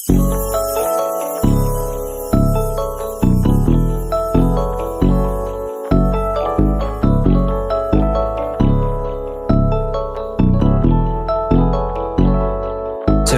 Sa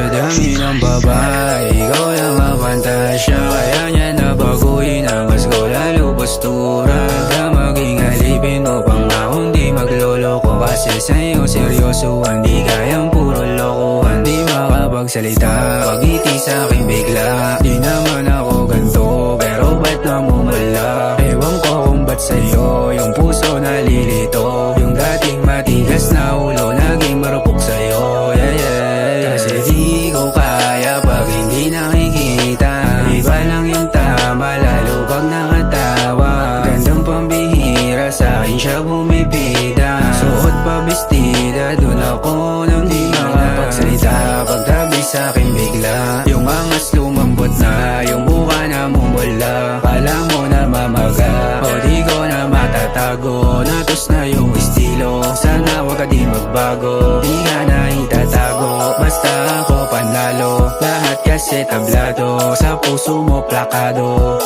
dami ng babae, ikaw lang ang pantasya. Kaya niya nabaguhin ang gasgo, lalo postura. Ka maging alipin mo pang akong di magloloko. Kasi sa'yo seryosohan, di kayang puro lokohan. Di makapagsalita, pag-ngiti sa'kin bigla. Di naman ako ganto, pero ba't namumula? Ewan ko kung ba't sa'yo yung puso nalilito. Yung dating matigas na ulo, naging marupok sa'yo. Yeah, yeah. Kasi di ko kaya pag hindi nakikita. Iba lang yung tama, lalo pag nakatawa. Gandang pambihira, sa'kin siya bumibida. Suot pa bestida, dun ako nang di makapagsalita. Pagtabi sa'kin bigla, yung angas lumambot na, yung buka na mumula. Kala mo na mamaga, o di ko na matatago. Natos na yung estilo, sana wag ka di magbago. Di ka na itatago, basta ako panalo. Lahat kasi tablado, sa puso mo plakado.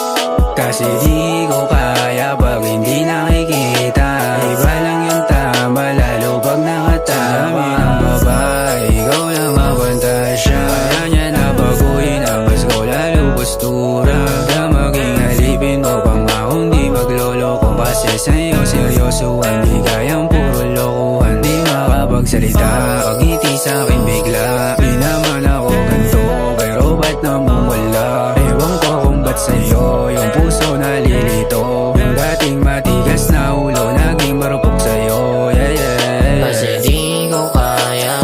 Kasi di ko kaya pag hindi nakikita. Iba lang yung tama, lalo pag nakatawa. Ang babae, ikaw lang ang pantasya. Kaya niya nabaguhin ang gasgo, lalo postura. Ka maging alipin mo pang akong di magloloko. Kasi sa'yo seryosohan, di kayang puro lokohan. Di makapagsalita, pag-ngiti sa'kin bigla. Di naman ako ganto, pero ba't namumula? Ewan ko kung ba't sa'yo yung puso nalilito. Yung dating matigas na ulo, naging marupok sa'yo. Yeah, yeah. Kasi di ko kaya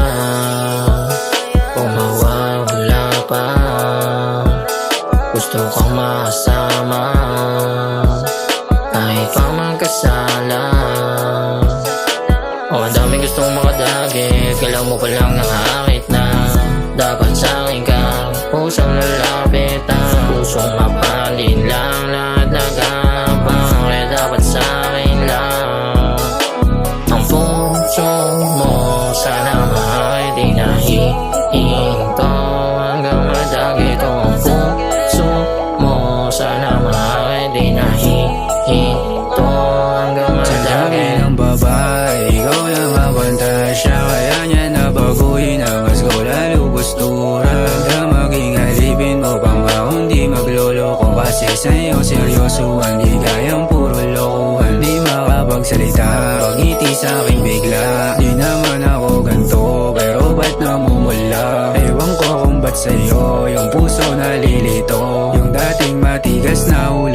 kung mawawala pa. Gusto kong masama kahit pa magkasala. O ang daming gustong makadagit, kailangan mo palang nakakit na. Dapat sa'kin ka, pusong lalapit na. Pusong mapalin lang, lahat nag-aabang. Kaya dapat sa'kin lang. Ang puso mo, sana mahal di nahihinto. Hanggang madagit ko ang puso mo, sana mahal di nahihinto. Hanggang Sa dami madagit. ng babae, ikaw lang ang pantasya. Kaya niya nabaguhin ang gasgo, lalo postura. Ka maging alipin mo pang akong di magloloko. Kasi sa'yo seryosohan, di kayang puro lokohan. Di makapagsalita, pag-ngiti sa'kin bigla. Di naman ako ganto, pero ba't namumula? Ewan ko kung ba't sa'yo yung puso nalilito. Yung dating matigas na ulo,